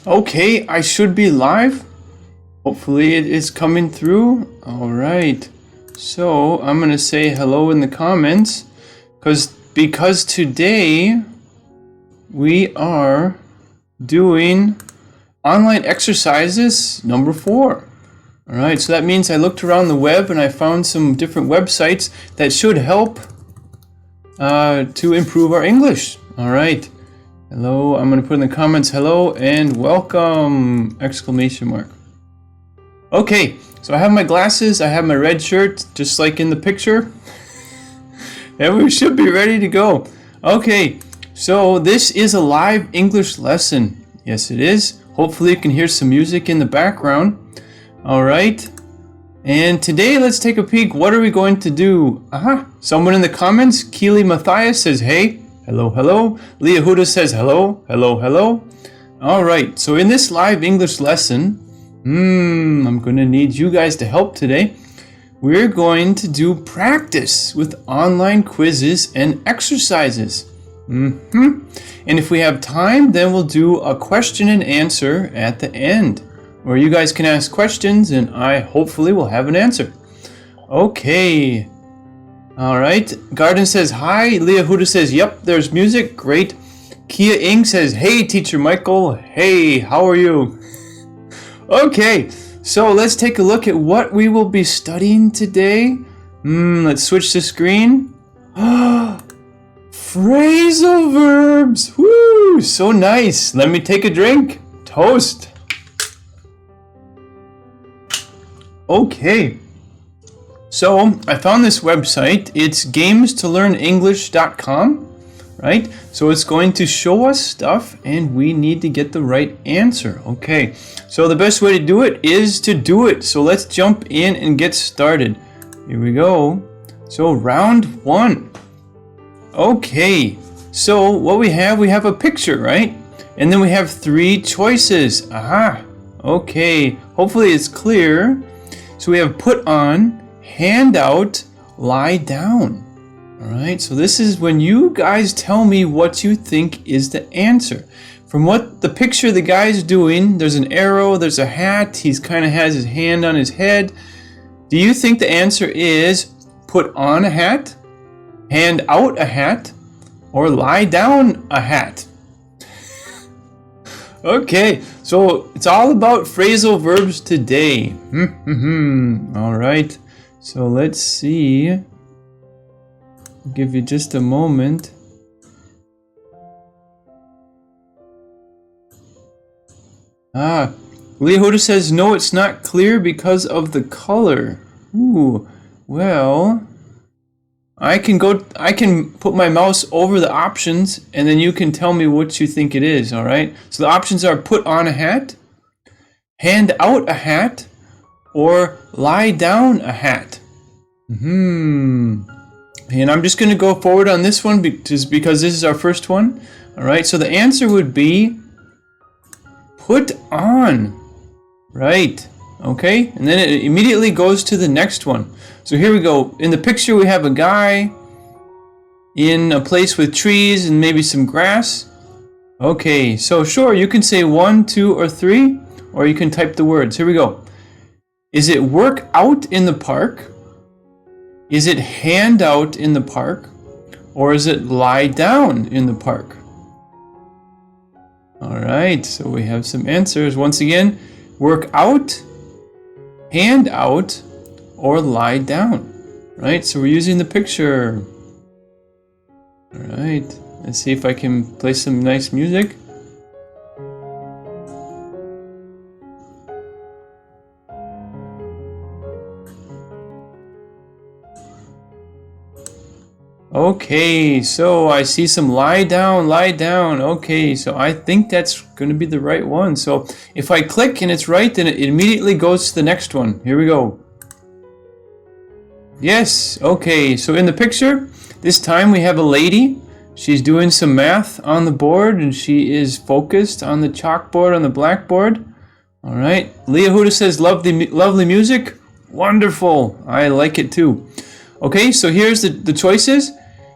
Okay, I should be live. Hopefully it is coming through. All right. So I'm going to say hello in the comments because today we are doing online exercises number 4. All right. So that means I looked around the web and I found some different websites that should help to improve our English. All right. Hello, I'm going to put in the comments, hello and welcome, exclamation mark. Okay, so I have my glasses, I have my red shirt, just like in the picture. And we should be ready to go. Okay, so this is a live English lesson. Yes, it is. Hopefully you can hear some music in the background. All right. And today, let's take a peek. What are we going to do? Someone in the comments, Keely Matthias says, hey. Hello, hello. Leah Huda says hello, hello, hello. All right, so in this live English lesson, I'm going to need you guys to help today. We're going to do practice with online quizzes and exercises. And if we have time, then we'll do a question and answer at the end, where you guys can ask questions and I hopefully will have an answer. Okay. All right. Garden says hi. Leah Huda says, yep, there's music. Great. Kia Ing says, hey, Teacher Michael. Hey, how are you? Okay, so let's take a look at what we will be studying today. Let's switch the screen. Phrasal verbs. Woo, so nice. Let me take a drink. Toast. Okay. So I found this website. It's gamestollearnenglish.com, right? So it's going to show us stuff and we need to get the right answer. Okay, so the best way to do it is to do it. So let's jump in and get started. Here we go. So round 1. Okay, so what we have a picture, right? And then we have 3 choices. Okay, hopefully it's clear. So we have put on, hand out, lie down. All right, so this is when you guys tell me what you think is the answer. From what the picture the guy's doing, there's an arrow, there's a hat, he's kind of has his hand on his head. Do you think the answer is put on a hat, hand out a hat, or lie down a hat? Okay, so it's all about phrasal verbs today. All right. So let's see. I'll give you just a moment. Leah Huda says, no, it's not clear because of the color. Ooh, well, I can put my mouse over the options and then you can tell me what you think it is, all right? So the options are put on a hat, hand out a hat, or lie down a hat. And I'm just going to go forward on this one because this is our first one. All right, so the answer would be put on. Right. Okay, and then it immediately goes to the next one. So here we go. In the picture, we have a guy in a place with trees and maybe some grass. Okay, so sure, you can say 1, 2, or 3, or you can type the words. Here we go. Is it work out in the park? Is it hand out in the park? Or is it lie down in the park? All right, so we have some answers. Once again, work out, hand out, or lie down. Right, so we're using the picture. All right, let's see if I can play some nice music. Okay, so I see some lie down, lie down. Okay, so I think that's going to be the right one. So if I click and it's right, then it immediately goes to the next one. Here we go. Yes, okay, so in the picture, this time we have a lady. She's doing some math on the board and she is focused on the chalkboard, on the blackboard. All right, Leah Huda says, lovely music. Wonderful, I like it too. Okay, so here's the choices.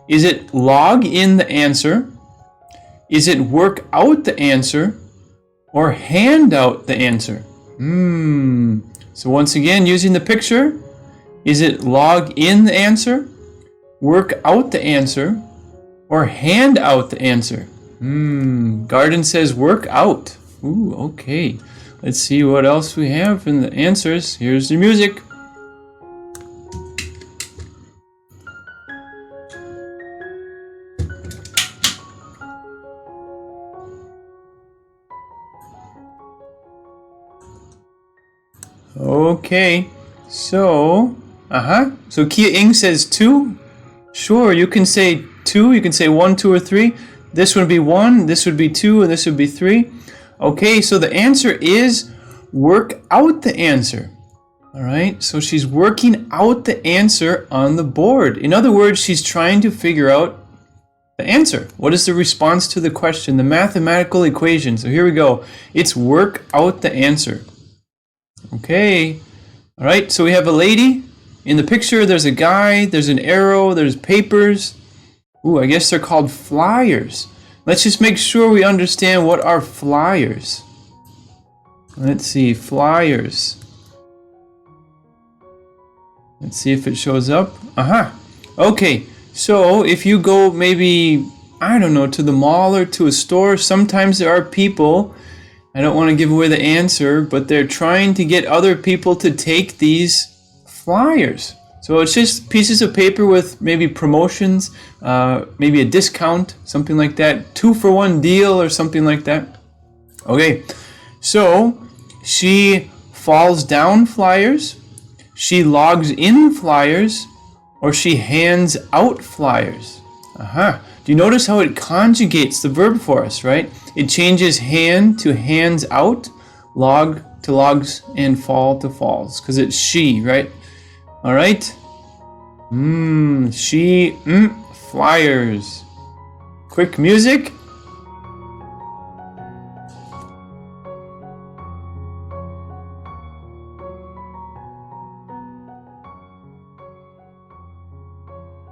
Is it log in the answer? Is it work out the answer? or hand out the answer? So once again, using the picture, is it log in the answer, work out the answer, or hand out the answer? Garden says work out. Ooh, okay. Let's see what else we have in the answers. Here's the music. Okay, so, So Kia Ing says 2. Sure, you can say 2. You can say 1, 2, or 3. This would be 1, this would be 2, and this would be 3. Okay, so the answer is work out the answer. All right, so she's working out the answer on the board. In other words, she's trying to figure out the answer. What is the response to the question, the mathematical equation? So here we go. It's work out the answer. Okay, all right, so we have a lady. In the picture, there's a guy, there's an arrow, there's papers. Ooh, I guess they're called flyers. Let's just make sure we understand what are flyers. Let's see, flyers. Let's see if it shows up. Okay, so if you go maybe, I don't know, to the mall or to a store, sometimes there are people, I don't want to give away the answer, but they're trying to get other people to take these flyers. So it's just pieces of paper with maybe promotions, maybe a discount, something like that, 2-for-1 deal or something like that. Okay, so she falls down flyers, she logs in flyers, or she hands out flyers. Do you notice how it conjugates the verb for us, right? It changes hand to hands out, log to logs, and fall to falls, because it's she, right? All right. She, flyers. Quick music.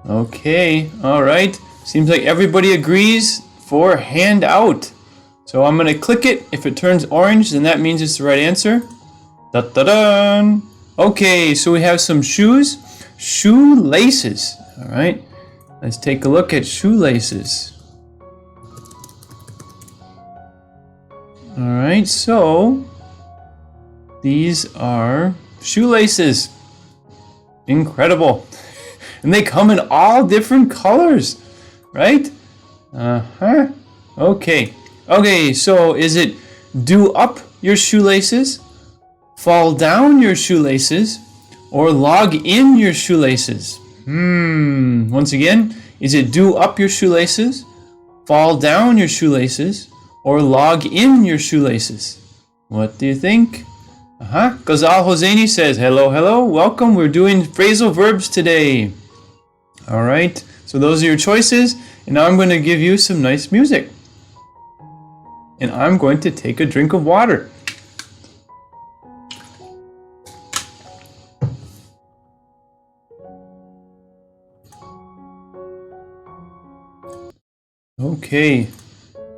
Okay, all right. Seems like everybody agrees for hand out. So I'm gonna click it. If it turns orange, then that means it's the right answer. Da-da-dun! Okay, so we have some shoes. Shoelaces. All right, let's take a look at shoelaces. All right, so these are shoelaces. Incredible. And they come in all different colors, right? Okay, so is it do up your shoelaces, fall down your shoelaces, or log in your shoelaces? Once again, is it do up your shoelaces, fall down your shoelaces, or log in your shoelaces? What do you think? Ghazal Hosseini says, hello, welcome. We're doing phrasal verbs today. All right, so those are your choices. And now I'm going to give you some nice music. And I'm going to take a drink of water. Okay.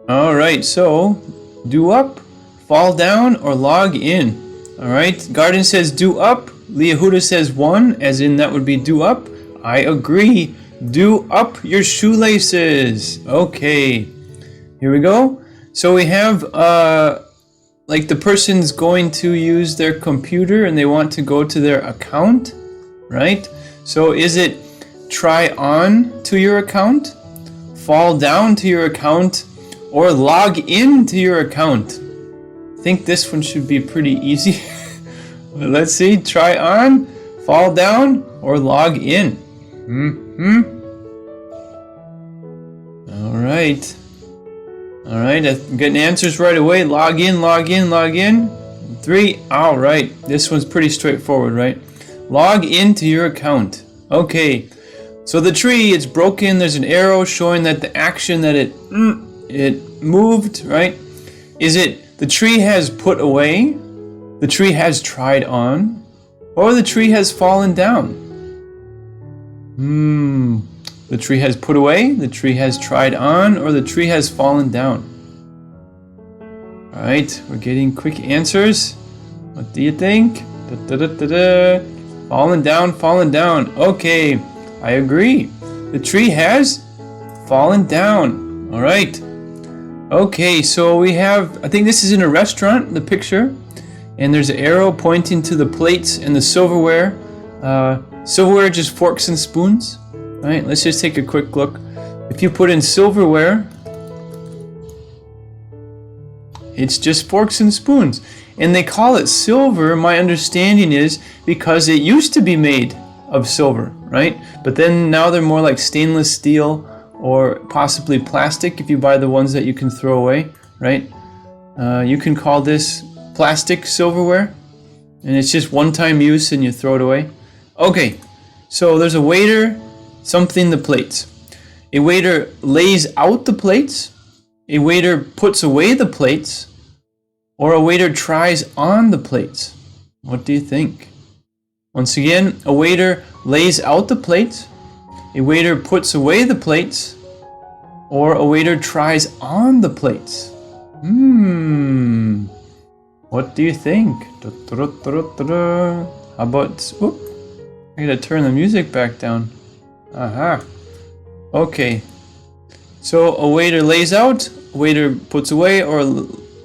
All right, so do up, fall down, or log in. All right, Garden says do up. Leahuda says 1, as in that would be do up. I agree. Do up your shoelaces. Okay, here we go. So we have like the person's going to use their computer and they want to go to their account, right? So is it try on to your account, fall down to your account, or log in to your account? I think this one should be pretty easy. Let's see, try on, fall down, or log in. All right, I'm getting answers right away. Log in. 3, all right. This one's pretty straightforward, right? Log into your account. Okay, so the tree, it's broken. There's an arrow showing that the action that it moved, right? Is it the tree has put away, the tree has tried on, or the tree has fallen down? The tree has put away, the tree has tried on, or the tree has fallen down? All right, we're getting quick answers. What do you think? Fallen down, fallen down. Okay, I agree. The tree has fallen down. All right. Okay, so we have, I think this is in a restaurant, the picture. And there's an arrow pointing to the plates and the silverware. Silverware, just forks and spoons. All right, let's just take a quick look. If you put in silverware, it's just forks and spoons. And they call it silver, my understanding is, because it used to be made of silver, right? But then now they're more like stainless steel or possibly plastic if you buy the ones that you can throw away, right? You can call this plastic silverware, and it's just one-time use and you throw it away. Okay, so there's a waiter, something the plates. A waiter lays out the plates, a waiter puts away the plates, or a waiter tries on the plates. What do you think? Once again, a waiter lays out the plates, a waiter puts away the plates, or a waiter tries on the plates. What do you think? How about, whoop, I gotta turn the music back down. Aha. Okay. So a waiter lays out, a waiter puts away, or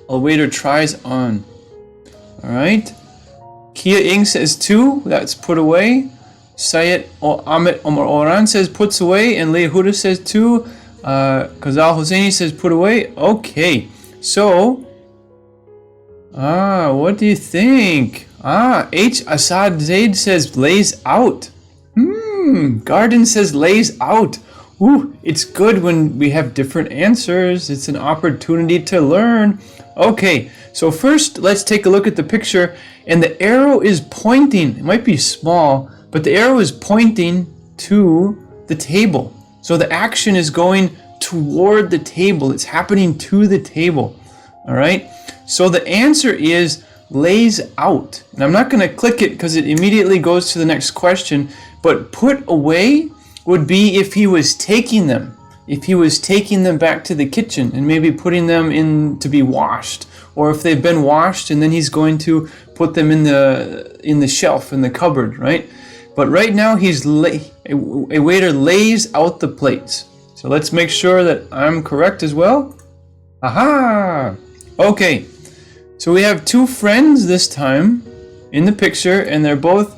a waiter tries on. Alright. Kia Ing says 2, that's put away. Sayed Ahmed Omar Oran says puts away, and Leah Huda says 2. Kazal Hosseini says put away. Okay. So, what do you think? H. Assad Zaid says lays out. Garden says lays out. Ooh, it's good when we have different answers. It's an opportunity to learn. Okay, so first let's take a look at the picture, and the arrow is pointing. It might be small, but the arrow is pointing to the table. So the action is going toward the table. It's happening to the table. All right. So the answer is lays out. And I'm not going to click it because it immediately goes to the next question. But put away would be if he was taking them. If he was taking them back to the kitchen and maybe putting them in to be washed. Or if they've been washed and then he's going to put them in the shelf, in the cupboard, right? But right now a waiter lays out the plates. So let's make sure that I'm correct as well. Aha! Okay, so we have 2 friends this time in the picture, and they're both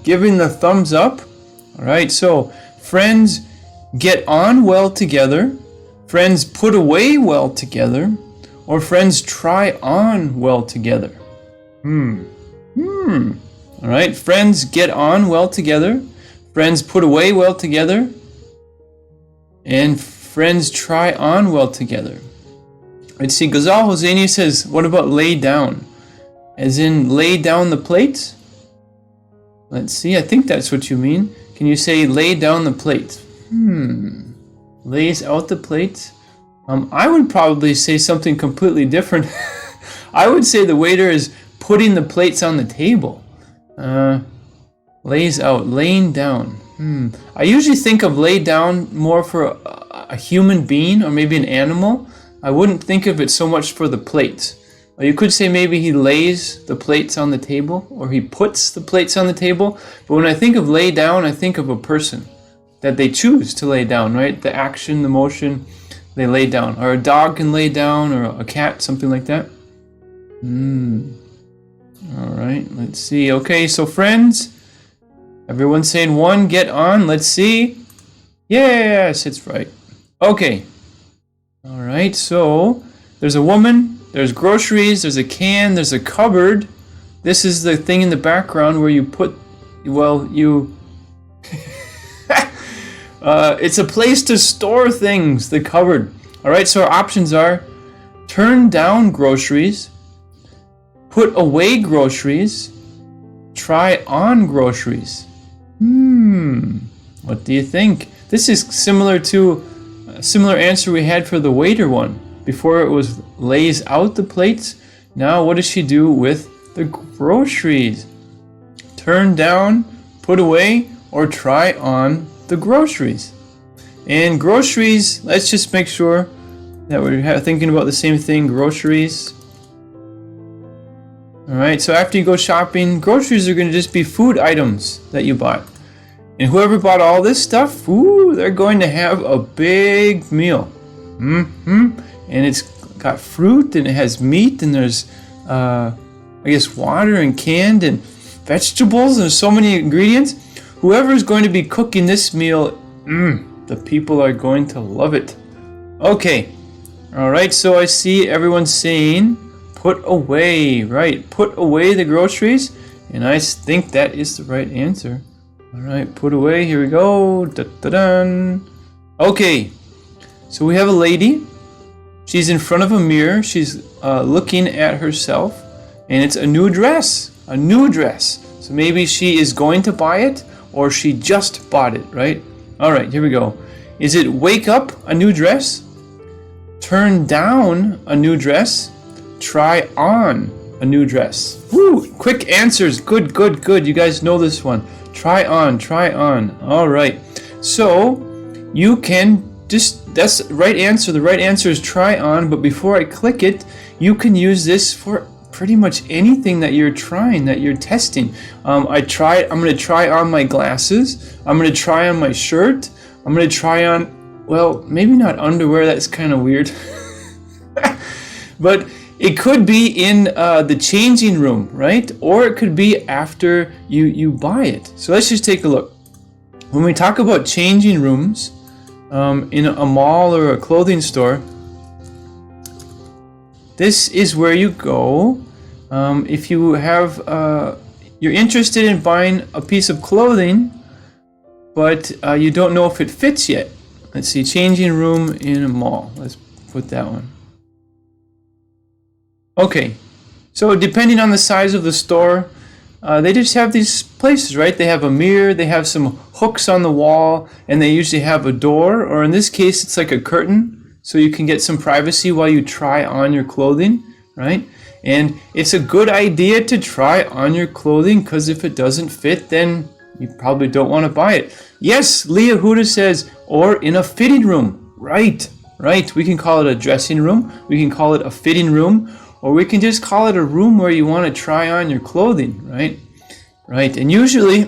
giving the thumbs up. All right, so friends get on well together, friends put away well together, or friends try on well together. All right, friends get on well together, friends put away well together, and friends try on well together. Let's see, Ghazal Hosseini says, what about lay down? As in lay down the plates? Let's see, I think that's what you mean. Can you say lay down the plates? Lays out the plates? I would probably say something completely different. I would say the waiter is putting the plates on the table. Lays out, laying down. I usually think of lay down more for a human being or maybe an animal. I wouldn't think of it so much for the plates. You could say maybe he lays the plates on the table, or he puts the plates on the table. But when I think of lay down, I think of a person that they choose to lay down, right? The action, the motion, they lay down. Or a dog can lay down, or a cat, something like that. All right, let's see. Okay, so friends, everyone's saying 1, get on. Let's see. Yes, it's right. Okay. All right, so there's a woman, there's groceries, there's a can, there's a cupboard. This is the thing in the background where you put, it's a place to store things, the cupboard. All right, so our options are turn down groceries, put away groceries, try on groceries. What do you think? This is similar to a similar answer we had for the waiter one. Before it was lays out the plates. Now what does she do with the groceries? Turn down, put away, or try on the groceries. And groceries, let's just make sure that we're thinking about the same thing, groceries. All right, so after you go shopping, groceries are going to just be food items that you bought. And whoever bought all this stuff, ooh, they're going to have a big meal. And it's got fruit, and it has meat, and there's, I guess, water and canned and vegetables, and there's so many ingredients. Whoever is going to be cooking this meal, the people are going to love it. Okay, all right, so I see everyone saying, put away, right? Put away the groceries, and I think that is the right answer. All right, put away, here we go. Da-da-dun. Okay, so we have a lady. She's in front of a mirror. She's looking at herself, and it's a new dress, So maybe she is going to buy it, or she just bought it, right? All right, here we go. Is it wake up, a new dress? Turn down, a new dress? Try on, a new dress? Woo, quick answers. Good. You guys know this one. Try on. All right. So you can just, that's the right answer. The right answer is try on, but before I click it, you can use this for pretty much anything that you're trying, that you're testing. I'm going to try on my glasses. I'm going to try on my shirt. I'm going to try on, well, maybe not underwear. That's kind of weird. But it could be in the changing room, right? Or it could be after you buy it. So let's just take a look. When we talk about changing rooms in a mall or a clothing store, this is where you go if you have you're interested in buying a piece of clothing, but you don't know if it fits yet. Let's see, changing room in a mall. Let's put that one. Okay, so depending on the size of the store, they just have these places, right? They have a mirror, they have some hooks on the wall, and they usually have a door, or in this case, it's like a curtain, so you can get some privacy while you try on your clothing, right? And it's a good idea to try on your clothing, because if it doesn't fit, then you probably don't want to buy it. Yes, Leah Huda says, or in a fitting room. Right. We can call it a dressing room, we can call it a fitting room, or we can just call it a room where you want to try on your clothing, right? And usually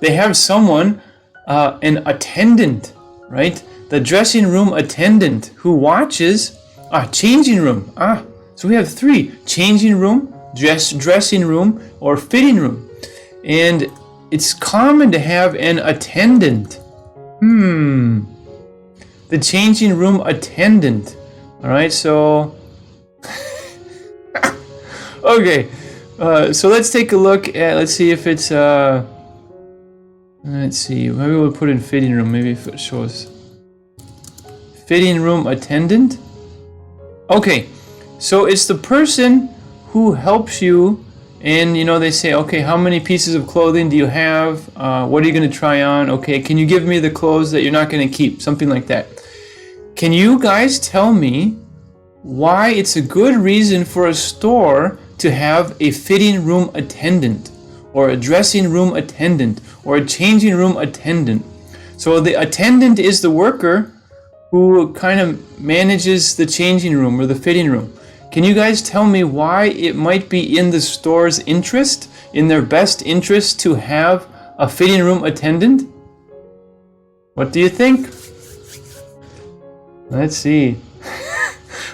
they have someone, an attendant, right? The dressing room attendant who watches, changing room. So we have three: changing room, dressing room, or fitting room. And it's common to have an attendant. The changing room attendant. All right, so okay, so let's take a look at, let's see if it's, let's see, maybe we'll put in fitting room, maybe if it shows. Fitting room attendant. Okay, so it's the person who helps you, and they say, okay, how many pieces of clothing do you have? What are you going to try on? Okay, can you give me the clothes that you're not going to keep? Something like that. Can you guys tell me why it's a good reason for a store to have a fitting room attendant, or a dressing room attendant, or a changing room attendant? So the attendant is the worker who kind of manages the changing room or the fitting room. Can you guys tell me why it might be in the store's interest, in their best interest, to have a fitting room attendant? What do you think? Let's see.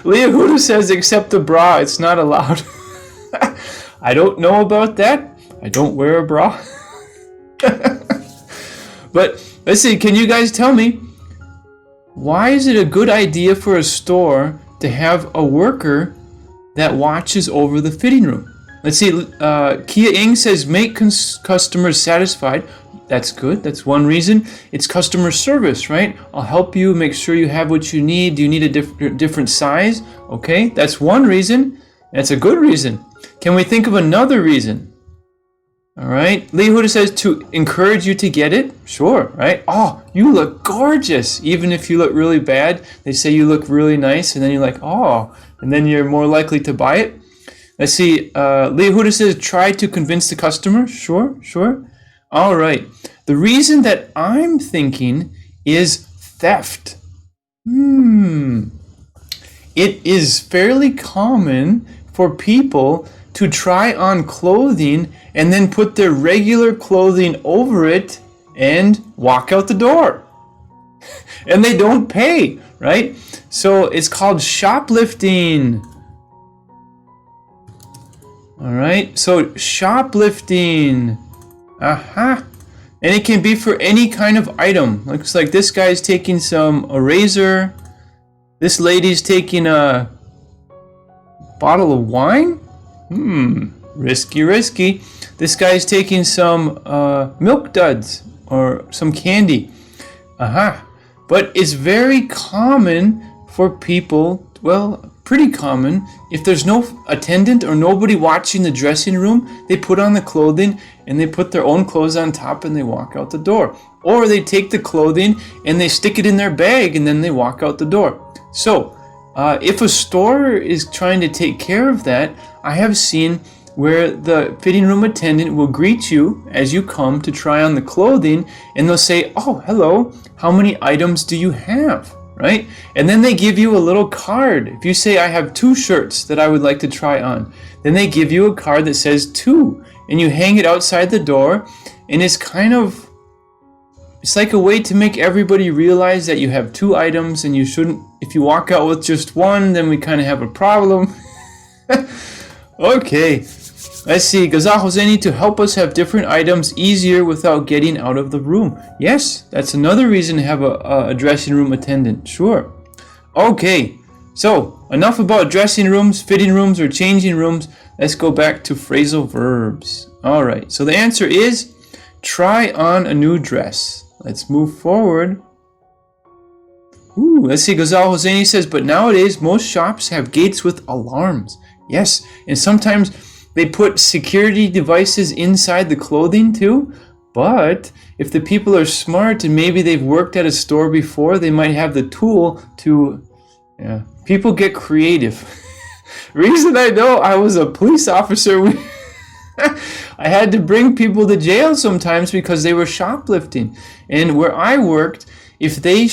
Leah Huda says, except the bra, it's not allowed. I don't know about that. I don't wear a bra. But let's see, can you guys tell me, why is it a good idea for a store to have a worker that watches over the fitting room? Let's see, Kia Ing says, make customers satisfied. That's good. That's one reason. It's customer service, right? I'll help you make sure you have what you need. Do you need a different size? Okay, that's one reason. That's a good reason. Can we think of another reason? All right. Lee Huda says, to encourage you to get it. Sure, right? Oh, you look gorgeous. Even if you look really bad, they say you look really nice, and then you're like, oh, and then you're more likely to buy it. Let's see. Lee Huda says, try to convince the customer. Sure. All right. The reason that I'm thinking is theft. it is fairly common for people to try on clothing and then put their regular clothing over it and walk out the door. And they don't pay, right? So it's called shoplifting. All right, so shoplifting. Aha. And it can be for any kind of item. Looks like this guy's taking a razor. This lady's taking a bottle of wine. Risky. This guy's taking some milk duds or some candy. Aha. But it's very common for people, well, pretty common, if there's no attendant or nobody watching the dressing room, they put on the clothing and they put their own clothes on top and they walk out the door. Or they take the clothing and they stick it in their bag and then they walk out the door. So, if a store is trying to take care of that, I have seen where the fitting room attendant will greet you as you come to try on the clothing, and they'll say, "Oh, hello, how many items do you have?" Right? And then they give you a little card. If you say, "I have 2 shirts that I would like to try on," then they give you a card that says 2, and you hang it outside the door, and it's like a way to make everybody realize that you have 2 items, and you shouldn't, if you walk out with just 1, then we kind of have a problem. Okay. Let's see, Gazal Hosseini, to help us have different items easier without getting out of the room. Yes, that's another reason to have a dressing room attendant. Sure. Okay, so enough about dressing rooms, fitting rooms, or changing rooms. Let's go back to phrasal verbs. All right, so the answer is try on a new dress. Let's move forward. Let's see, Gazal Hosseini says, but nowadays most shops have gates with alarms. Yes, and sometimes they put security devices inside the clothing too, but if the people are smart and maybe they've worked at a store before, they might have the tool to, people get creative. Reason I know, I was a police officer, I had to bring people to jail sometimes because they were shoplifting. And where I worked, if they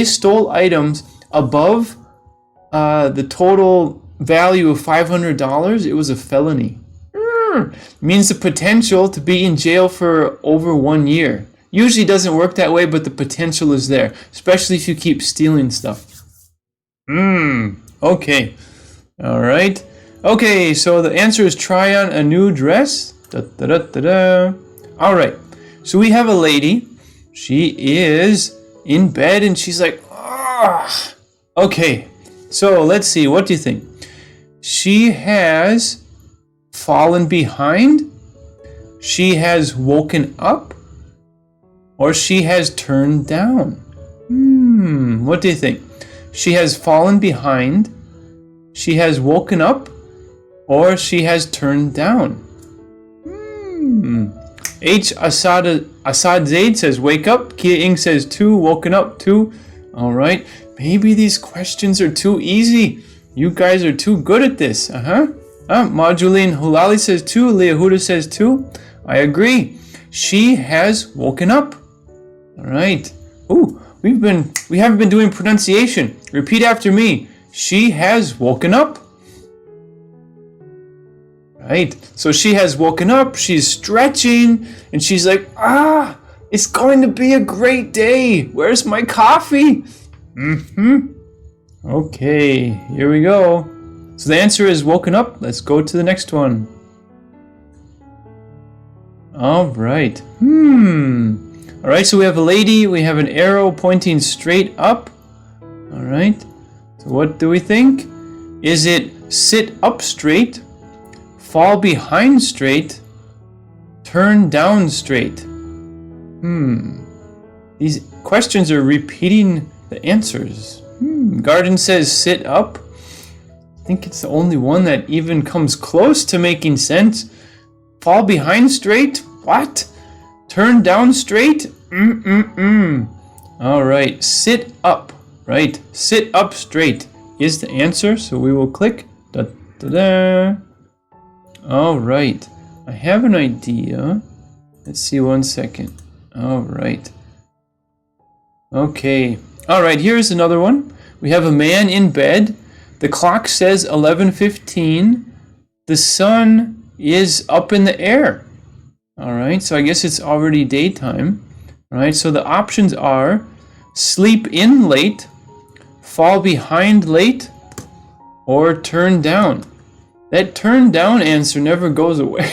stole items above the total value of $500, it was a felony. Means the potential to be in jail for over 1 year. Usually doesn't work that way, but the potential is there, especially if you keep stealing stuff. Okay. All right. Okay, so the answer is try on a new dress. All right. So we have a lady. She is in bed and she's like, ah. Okay. So let's see. What do you think? She has fallen behind, she has woken up, or she has turned down. What do you think? She has fallen behind, she has woken up, or she has turned down. H. Assad Zaid says wake up. Kia Ing says 2, woken up 2. All right. Maybe these questions are too easy. You guys are too good at this. Majuline Hulali says 2. Leahuda says 2. I agree. She has woken up. All right. We haven't been doing pronunciation. Repeat after me. She has woken up. Right. So she has woken up. She's stretching, and she's like, it's going to be a great day. Where's my coffee? Okay, here we go. So the answer is woken up. Let's go to the next one. All right. All right, so we have a lady. We have an arrow pointing straight up. All right. So what do we think? Is it sit up straight, fall behind straight, turn down straight? These questions are repeating the answers. Garden says sit up. I think it's the only one that even comes close to making sense. Fall behind straight? What? Turn down straight? All right, sit up. Right, sit up straight is the answer. So we will click. All right, I have an idea. Let's see 1 second. All right. Okay. All right, here's another one. We have a man in bed. The clock says 11:15. The sun is up in the air. All right, so I guess it's already daytime. All right, so the options are sleep in late, fall behind late, or turn down. That turn down answer never goes away.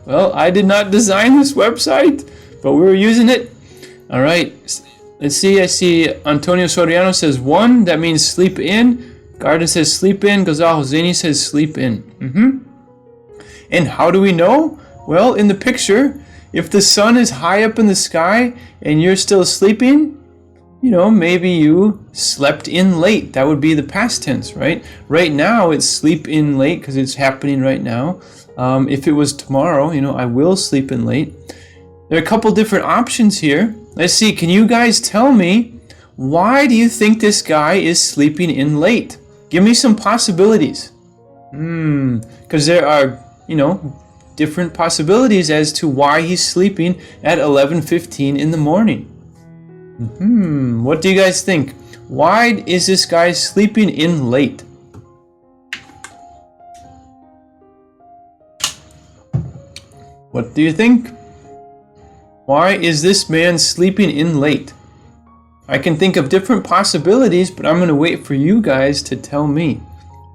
Well, I did not design this website, but we're using it. All right, let's see. I see Antonio Soriano says 1. That means sleep in. Garden says sleep in. Gonzalo Zeni says sleep in. And how do we know? Well, in the picture, if the sun is high up in the sky and you're still sleeping, you know, maybe you slept in late. That would be the past tense, right? Right now, it's sleep in late because it's happening right now. If it was tomorrow, you know, I will sleep in late. There are a couple different options here. Let's see, can you guys tell me, why do you think this guy is sleeping in late? Give me some possibilities. Because there are, you know, different possibilities as to why he's sleeping at 11:15 in the morning. What do you guys think? Why is this guy sleeping in late? What do you think? Why is this man sleeping in late? I can think of different possibilities, but I'm going to wait for you guys to tell me.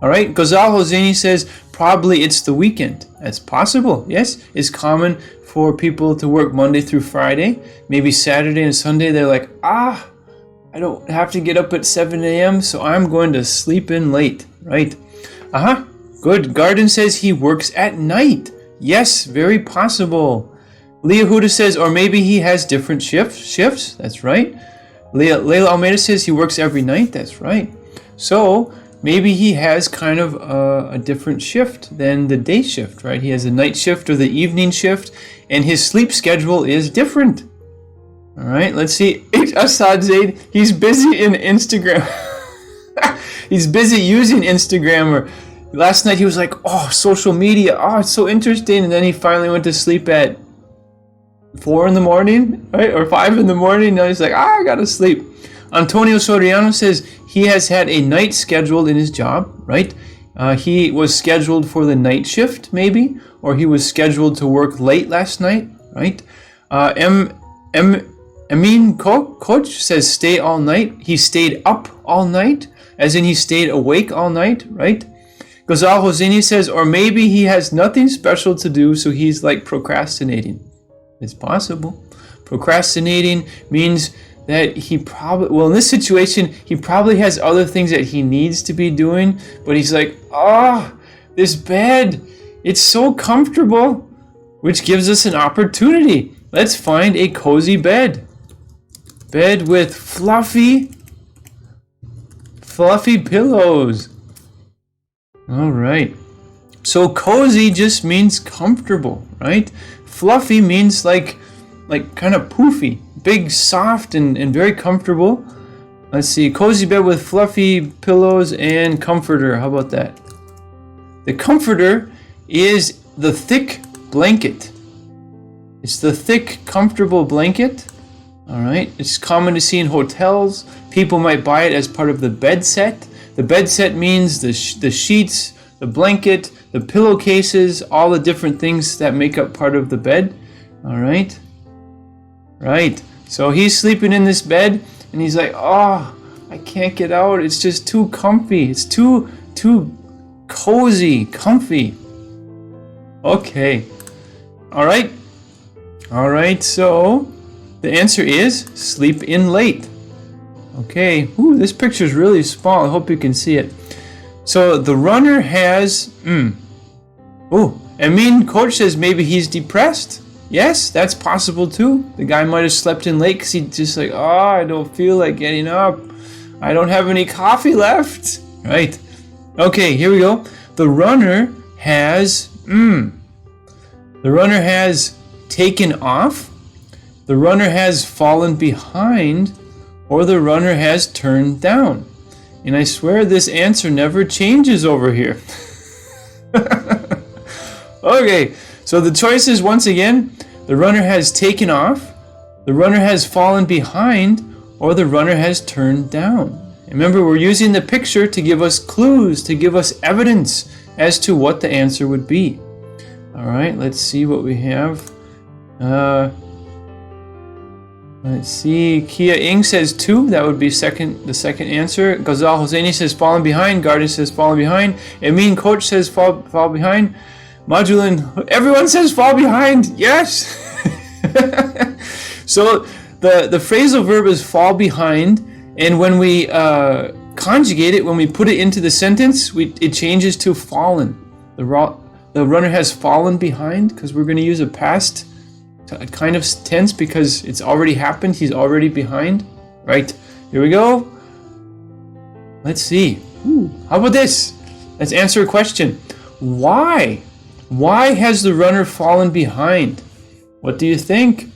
All right, Gonzalo Zeni says probably it's the weekend. That's possible, yes. It's common for people to work Monday through Friday. Maybe Saturday and Sunday they're like, I don't have to get up at 7 a.m., so I'm going to sleep in late, right? Good. Garden says he works at night. Yes, very possible. Leah Huda says, or maybe he has different shifts. That's right. Leila Almeida says he works every night. That's right. So maybe he has kind of a different shift than the day shift, right? He has a night shift or the evening shift, and his sleep schedule is different. All right, let's see. Assad Zaid, he's busy in Instagram. He's busy using Instagram. Or last night he was like, social media. It's so interesting. And then he finally went to sleep at 4 in the morning, right? Or 5 in the morning. Now he's like, I gotta sleep. Antonio Soriano says he has had a night scheduled in his job, right? He was scheduled for the night shift, maybe, or he was scheduled to work late last night, right? Amin Coach says stay all night. He stayed up all night, as in he stayed awake all night, right? Gonzalo Zini says, or maybe he has nothing special to do, so he's like procrastinating. It's possible. Procrastinating means that he probably, well, in this situation, he probably has other things that he needs to be doing, but he's like, this bed, it's so comfortable, which gives us an opportunity. Let's find a cozy bed. Bed with fluffy pillows. All right. So cozy just means comfortable, right? Fluffy means like kind of poofy, big, soft, and very comfortable. Let's see, cozy bed with fluffy pillows and comforter. How about that? The comforter is the thick blanket. It's the thick, comfortable blanket. All right. It's common to see in hotels. People might buy it as part of the bed set. The bed set means the sheets, the blanket, the pillowcases, all the different things that make up part of the bed. All right. Right. So he's sleeping in this bed and he's like, I can't get out. It's just too comfy. It's too cozy, comfy. Okay. All right. So the answer is sleep in late. Okay. Ooh, this picture is really small. I hope you can see it. So the runner has, Amin Coach says maybe he's depressed. Yes, that's possible too. The guy might have slept in late because he's just like, I don't feel like getting up. I don't have any coffee left. Right. Okay, here we go. The runner has, taken off. The runner has fallen behind, or the runner has turned down. And I swear this answer never changes over here. Okay, so the choices once again, the runner has taken off, the runner has fallen behind, or the runner has turned down. Remember, we're using the picture to give us clues, to give us evidence as to what the answer would be. All right, let's see what we have. Let's see. Kia Ing says 2. That would be the second answer. Ghazal Hosseini says fallen behind. Garden says fallen behind. Amin Coach says fall behind. Majulin, everyone says fall behind. Yes. So the phrasal verb is fall behind, and when we conjugate it, when we put it into the sentence, it changes to fallen. The runner has fallen behind, because we're going to use a past kind of tense because it's already happened. He's already behind. Right, here we go. Let's see. How about this? Let's answer a question. Why has the runner fallen behind? What do you think?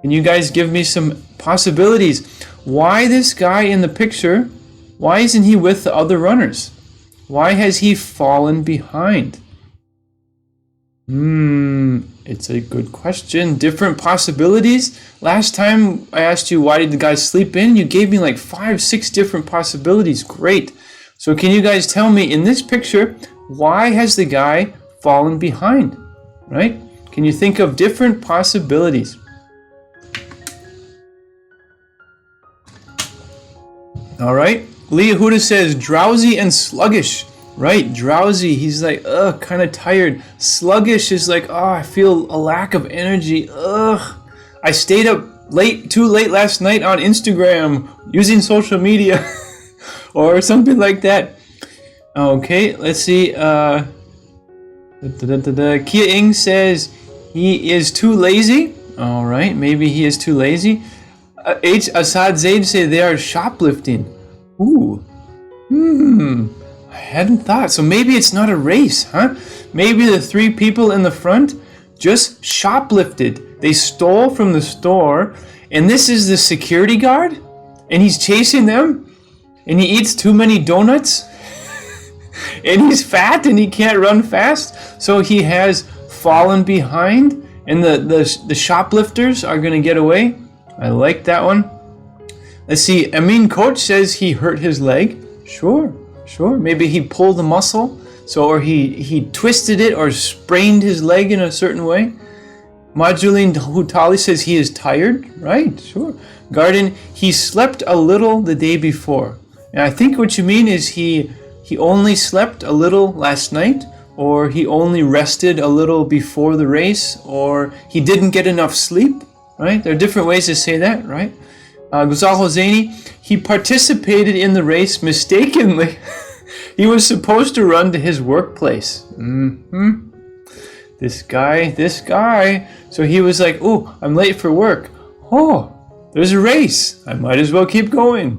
Can you guys give me some possibilities? Why this guy in the picture, why isn't he with the other runners? Why has he fallen behind? It's a good question. Different possibilities. Last time I asked you, why did the guy sleep in? You gave me like 5-6 different possibilities. Great. So can you guys tell me, in this picture, why has the guy fallen behind? Right? Can you think of different possibilities? All right. Leah Huda says drowsy and sluggish. Right, drowsy, he's like, kind of tired. Sluggish is like, I feel a lack of energy. I stayed up too late last night on Instagram using social media or something like that. Okay, let's see. Kia Ing says he is too lazy. All right, maybe he is too lazy. Asad Zaid say they are shoplifting. Ooh. I hadn't thought. So maybe it's not a race, huh? Maybe the 3 people in the front just shoplifted. They stole from the store, and this is the security guard, and he's chasing them, and he eats too many donuts, and he's fat, and he can't run fast, so he has fallen behind, and the shoplifters are going to get away. I like that one. Let's see. Amin Coach says he hurt his leg. Sure. Maybe he pulled the muscle, or he twisted it or sprained his leg in a certain way. Majulin Hutali says he is tired. Right, sure. Garden, he slept a little the day before. And I think what you mean is he only slept a little last night, or he only rested a little before the race, or he didn't get enough sleep. Right? There are different ways to say that, right? Ghazal Hosseini, he participated in the race mistakenly. He was supposed to run to his workplace. This guy. So he was like, I'm late for work. There's a race. I might as well keep going.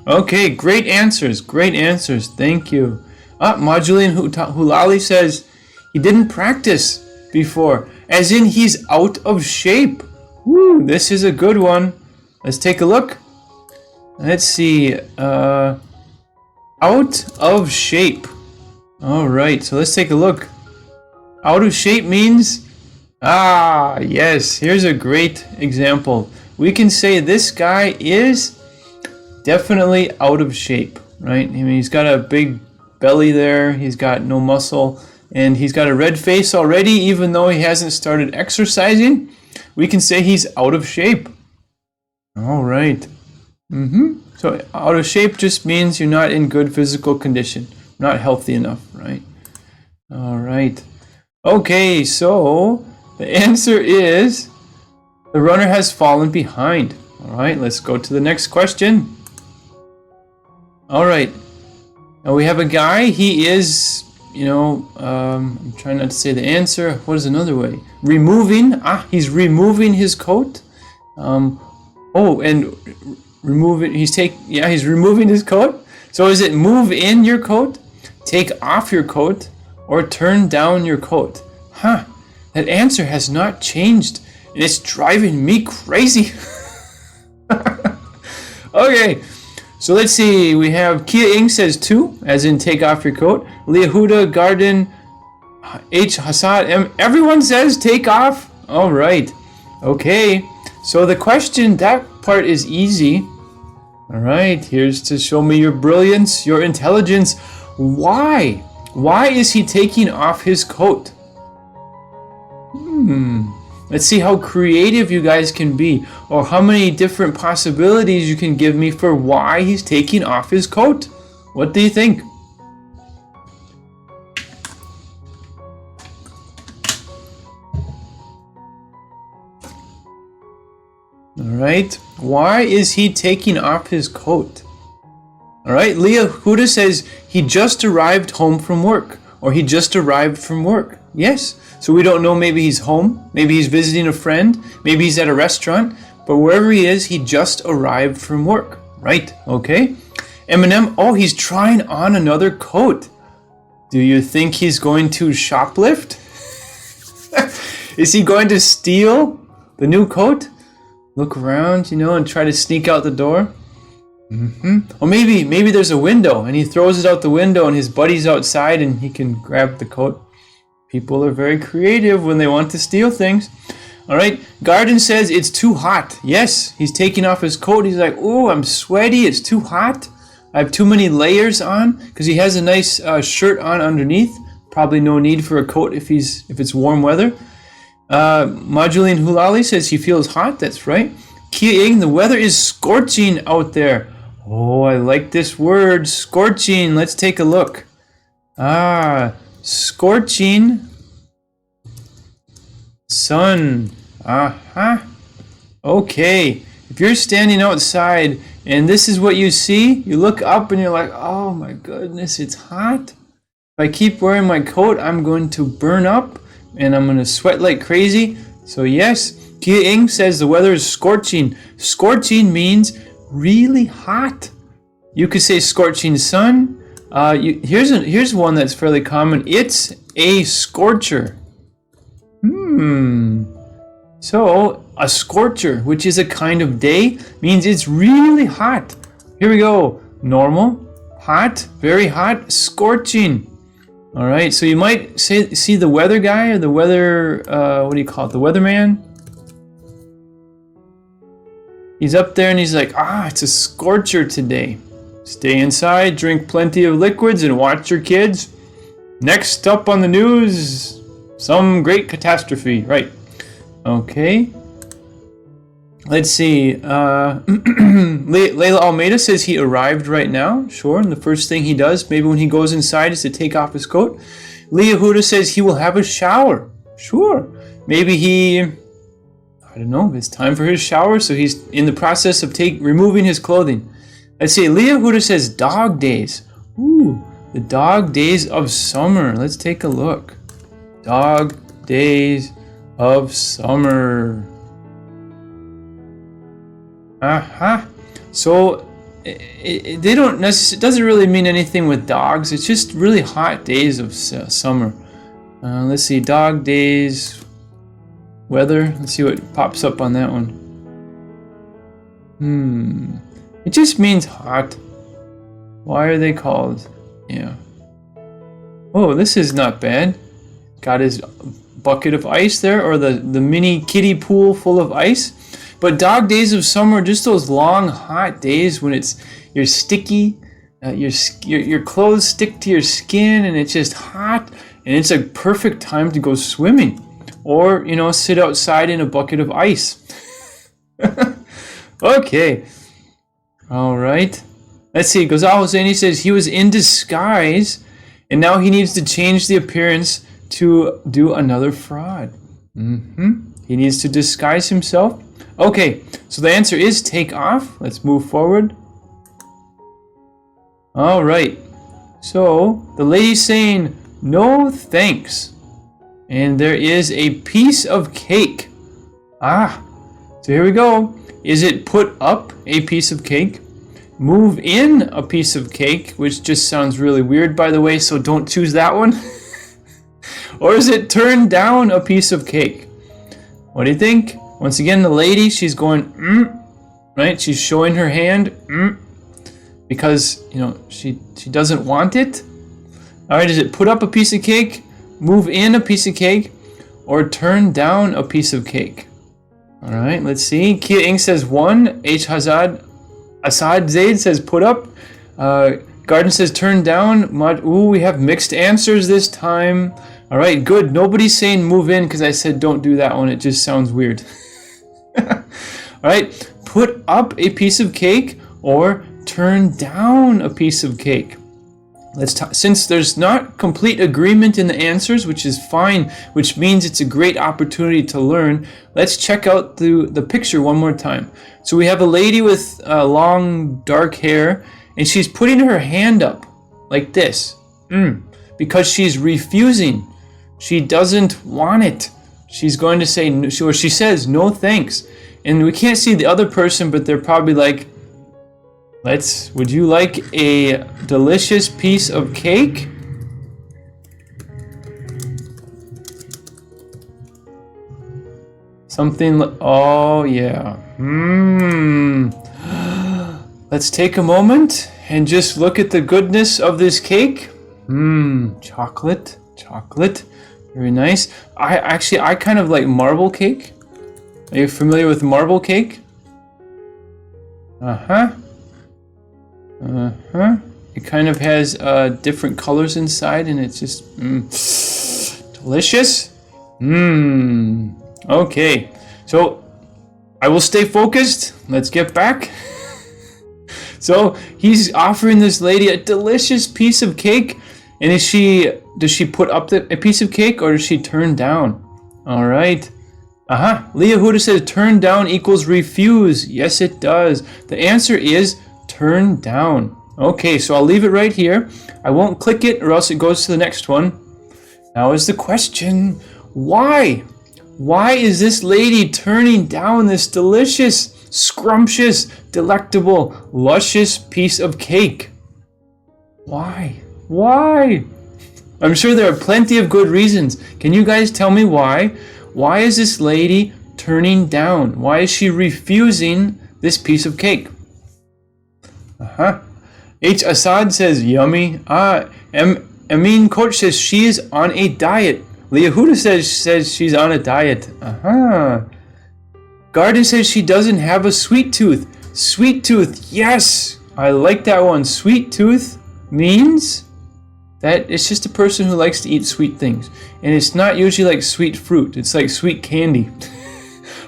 Okay, great answers. Thank you. Majulin Hulali says he didn't practice before, as in he's out of shape. This is a good one. Let's take a look. Let's see. Out of shape. All right, so let's take a look. Out of shape means, yes, here's a great example. We can say this guy is definitely out of shape, right? I mean, he's got a big belly there. He's got no muscle, and he's got a red face already, even though he hasn't started exercising. We can say he's out of shape. All right. So out of shape just means you're not in good physical condition, not healthy enough, right? All right. Okay, so the answer is the runner has fallen behind. All right, let's go to the next question. All right. Now we have a guy. He is, I'm trying not to say the answer. What is another way? Removing. He's removing his coat. And removing. He's removing his coat. So is it move in your coat, take off your coat, or turn down your coat? That answer has not changed, and it's driving me crazy. Okay. So let's see, we have Kia Ing says 2, as in take off your coat. Leahuda, Garden, H. Hassad, M. Everyone says take off. All right. Okay. So the question, that part is easy, All right, here's to show me your brilliance, your intelligence. Why? Why is he taking off his coat? Let's see how creative you guys can be, or how many different possibilities you can give me for why he's taking off his coat. What do you think? Alright, why is he taking off his coat? Alright, Leah Huda says he just arrived home from work, or he just arrived from work. Yes, so we don't know, maybe he's home, maybe he's visiting a friend, maybe he's at a restaurant, but wherever he is, he just arrived from work. Right, okay. Eminem, oh, he's trying on another coat. Do you think he's going to shoplift? Is he going to steal the new coat? Look around, and try to sneak out the door. Or maybe there's a window and he throws it out the window and his buddy's outside and he can grab the coat. People are very creative when they want to steal things. All right, Garden says it's too hot. Yes, he's taking off his coat. He's like, oh, I'm sweaty. It's too hot. I have too many layers on, because he has a nice shirt on underneath. Probably no need for a coat if it's warm weather. Majuline Hulali says he feels hot. That's right. Kia Ing, the weather is scorching out there. Oh, I like this word, scorching. Let's take a look. Scorching sun. Okay. If you're standing outside and this is what you see, you look up and you're like, oh my goodness, it's hot. If I keep wearing my coat, I'm going to burn up and I'm going to sweat like crazy. So yes, Kia Ing says the weather is scorching. Scorching means really hot. You could say scorching sun. Here's one that's fairly common. It's a scorcher. So a scorcher, which is a kind of day, means it's really hot. Here we go. Normal, hot, very hot, scorching. All right, so you might see the weather guy or the weather, what do you call it, the weatherman? He's up there and he's like, it's a scorcher today. Stay inside, drink plenty of liquids, and watch your kids. Next up on the news, some great catastrophe. Right. Okay. Let's see. Layla Almeida says he arrived right now. Sure. And the first thing he does, maybe when he goes inside, is to take off his coat. Leah Huda says he will have a shower. Sure. Maybe I don't know, it's time for his shower, so he's in the process of removing his clothing. Let's see. Leah Huda says dog days. Ooh, the dog days of summer. Let's take a look. Dog days of summer. So it doesn't really mean anything with dogs. It's just really hot days of summer. Let's see, dog days, weather. Let's see what pops up on that one. It just means hot. Why are they called? Yeah. Oh, this is not bad. Got his bucket of ice there, or the mini kiddie pool full of ice. But dog days of summer are just those long, hot days when you're sticky, your clothes stick to your skin, and it's just hot, and it's a perfect time to go swimming, or sit outside in a bucket of ice. Okay, all right. Let's see. Gonzalo Zany says he was in disguise, and now he needs to change the appearance to do another fraud. He needs to disguise himself. Okay, so the answer is take off. Let's move forward. All right. So the lady's saying no thanks. And there is a piece of cake. So here we go. Is it put up a piece of cake? Move in a piece of cake, which just sounds really weird, by the way, so don't choose that one. Or is it turn down a piece of cake? What do you think? Once again, the lady, she's going, right? She's showing her hand, because, she doesn't want it. All right, is it put up a piece of cake, move in a piece of cake, or turn down a piece of cake? All right, let's see. Kia Ing says 1, H Hazad Asad Zaid says put up. Garden says turn down. Ooh, we have mixed answers this time. All right, good. Nobody's saying move in because I said don't do that one. It just sounds weird. All right, put up a piece of cake or turn down a piece of cake. Since there's not complete agreement in the answers, which is fine, which means it's a great opportunity to learn, let's check out the picture one more time. So we have a lady with long dark hair, and she's putting her hand up like this because she's refusing. She doesn't want it. She's going to say, or she says, no thanks. And we can't see the other person, but they're probably like, would you like a delicious piece of cake? Something, oh yeah. Let's take a moment and just look at the goodness of this cake. Chocolate. Very nice. I kind of like marble cake. Are you familiar with marble cake? It kind of has different colors inside, and it's just delicious. Okay, so I will stay focused. Let's get back. So he's offering this lady a delicious piece of cake, and does she put up a piece of cake or does she turn down? All right. Leah Huda says turn down equals refuse. Yes, it does. The answer is turn down. Okay, so I'll leave it right here. I won't click it or else it goes to the next one. Now is the question, why? Why is this lady turning down this delicious, scrumptious, delectable, luscious piece of cake? Why? I'm sure there are plenty of good reasons. Can you guys tell me why? Why is this lady turning down? Why is she refusing this piece of cake? H. Assad says yummy. Amin Coach says she is on a diet. Leah Huda says she's on a diet. Garden says she doesn't have a sweet tooth. Sweet tooth, yes! I like that one. Sweet tooth means that it's just a person who likes to eat sweet things. And it's not usually like sweet fruit. It's like sweet candy.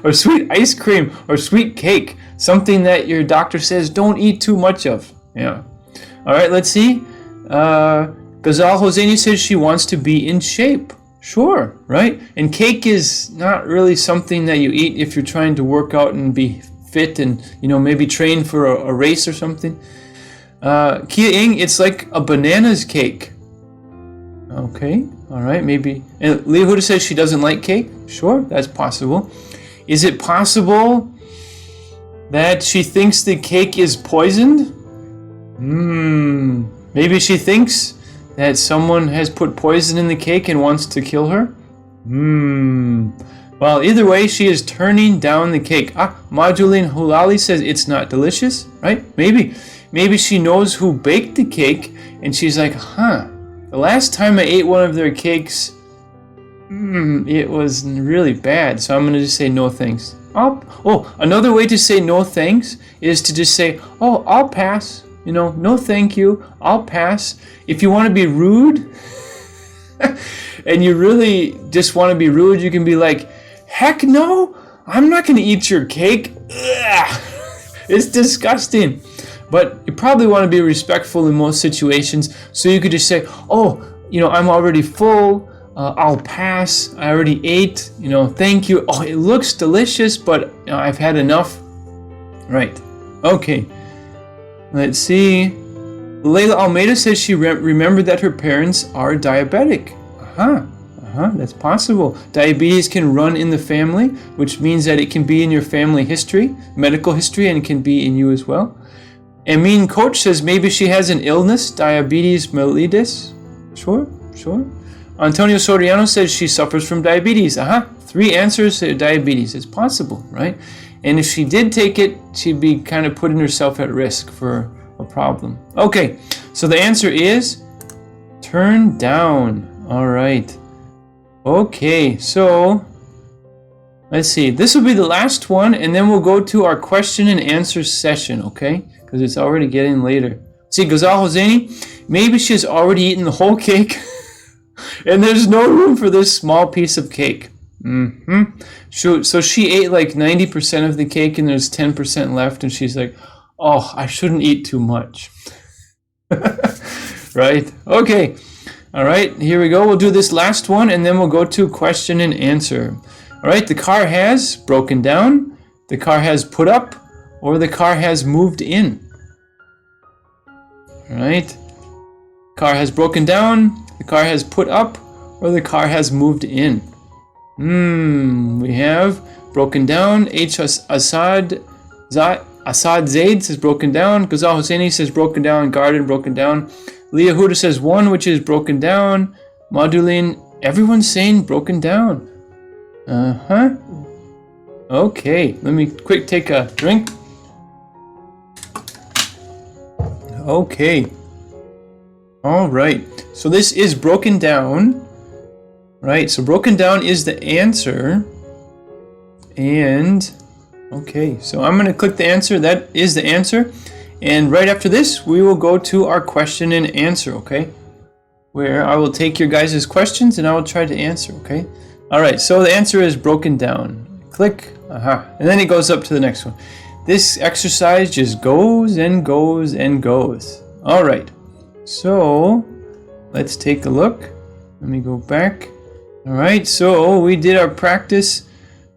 Or sweet ice cream. Or sweet cake. Something that your doctor says don't eat too much of. Yeah. Alright, let's see. Ghazal Hosseini says she wants to be in shape. Sure, right? And cake is not really something that you eat if you're trying to work out and be fit and, maybe train for a race or something. Kia Ing, it's like a bananas cake. Okay, alright, maybe. And Leah Huda says she doesn't like cake. Sure, that's possible. Is it possible that she thinks the cake is poisoned? Maybe she thinks that someone has put poison in the cake and wants to kill her? Well, either way, she is turning down the cake. Majulin Hulali says it's not delicious, right? Maybe she knows who baked the cake and she's like, the last time I ate one of their cakes, it was really bad, so I'm going to just say no thanks. Another way to say no thanks is to just say, I'll pass. No thank you, I'll pass. If you want to be rude, and you really just want to be rude, you can be like, heck no, I'm not going to eat your cake. Ugh. It's disgusting. But you probably want to be respectful in most situations, so you could just say, I'm already full, I'll pass, I already ate, thank you. It looks delicious, but I've had enough. Right, okay. Let's see. Layla Almeida says she remembered that her parents are diabetic. That's possible. Diabetes can run in the family, which means that it can be in your family history, medical history, and it can be in you as well. Amin Coach says maybe she has an illness, diabetes mellitus. Sure. Antonio Soriano says she suffers from diabetes. 3 answers to diabetes. It's possible, right? And if she did take it, she'd be kind of putting herself at risk for a problem. Okay, so the answer is turn down. All right. Okay, so Let's see. This will be the last one, and then we'll go to our question and answer session, okay? Because it's already getting later. See, Gonzalo Hosseini, maybe she's already eaten the whole cake, and there's no room for this small piece of cake. So she ate like 90% of the cake, and there's 10% left, and she's like, oh, I shouldn't eat too much. Right? Okay. All right, here we go. We'll do this last one, and then we'll go to question and answer. All right, the car has broken down, the car has put up, or the car has moved in. All right, car has broken down, the car has put up, or the car has moved in. We have broken down. Assad Zaid says broken down. Ghazal Hosseini says broken down. Garden broken down. Leah Huda says one, which is broken down. Madulin, everyone's saying broken down. Okay, let me quick take a drink. Okay. All right. So this is broken down. Right. So broken down is the answer. And okay. So I'm going to click the answer. That is the answer. And right after this, we will go to our question and answer. Okay. Where I will take your guys' questions and I will try to answer. Okay. All right. So the answer is broken down. Click. And then it goes up to the next one. This exercise just goes and goes and goes. All right. So let's take a look. Let me go back. All right. So we did our practice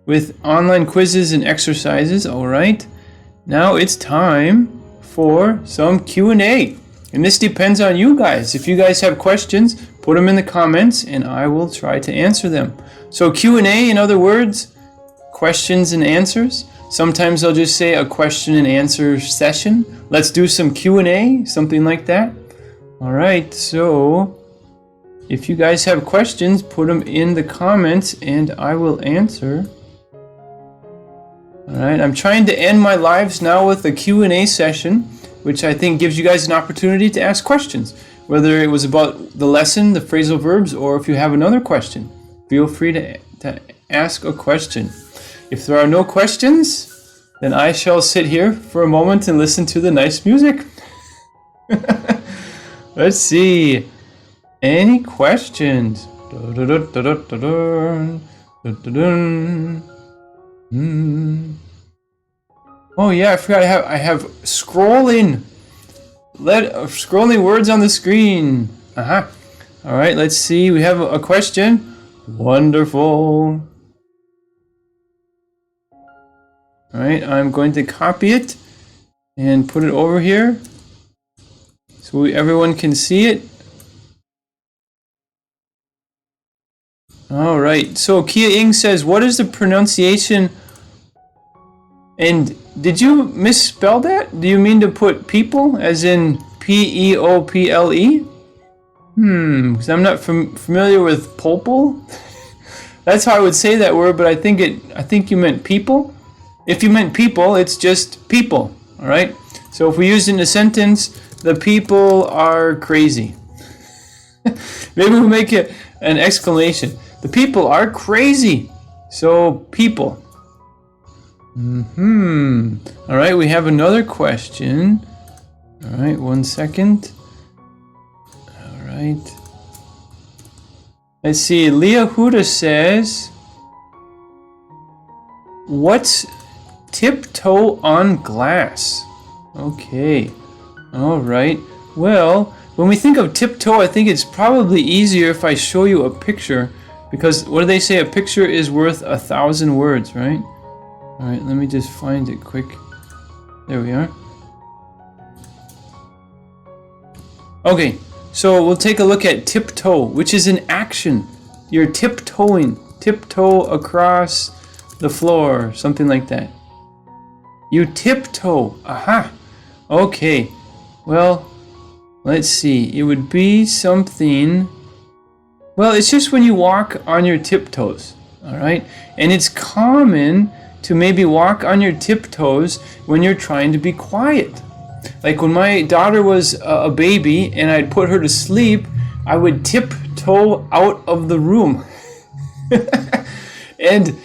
with online quizzes and exercises. All right. Now it's time for some Q&A. And this depends on you guys. If you guys have questions, put them in the comments and I will try to answer them. So Q&A, in other words, questions and answers. Sometimes I'll just say a question and answer session. Let's do some Q&A, something like that. All right, so if you guys have questions, put them in the comments and I will answer. All right, I'm trying to end my lives now with a Q&A session, which I think gives you guys an opportunity to ask questions, whether it was about the lesson, the phrasal verbs, or if you have another question. Feel free to ask a question. If there are no questions, then I shall sit here for a moment and listen to the nice music. Let's see. Any questions? Oh yeah, I forgot I have scrolling. Scrolling words on the screen. All right, let's see. We have a question. Wonderful. All right, I'm going to copy it and put it over here so everyone can see it. All right, so Kia Ing says, what is the pronunciation? And did you misspell that? Do you mean to put people as in P-E-O-P-L-E? Because I'm not familiar with popol. That's how I would say that word, but I think you meant people. If you meant people, it's just people, all right? So if we use it in a sentence, the people are crazy. Maybe we'll make it an exclamation. The people are crazy. So people. All right, we have another question. All right, 1 second. All right. Let's see, Leah Huda says, what's tiptoe on glass? Okay. All right. Well, when we think of tiptoe, I think it's probably easier if I show you a picture, because what do they say? A picture is worth 1,000 words, right? All right, let me just find it quick. There we are. Okay, so we'll take a look at tiptoe, which is an action. You're tiptoeing, tiptoe across the floor, something like that. You tiptoe. Aha. Okay. Well, let's see. It would be something. Well, it's just when you walk on your tiptoes. All right. And it's common to maybe walk on your tiptoes when you're trying to be quiet. Like when my daughter was a baby and I'd put her to sleep, I would tiptoe out of the room. And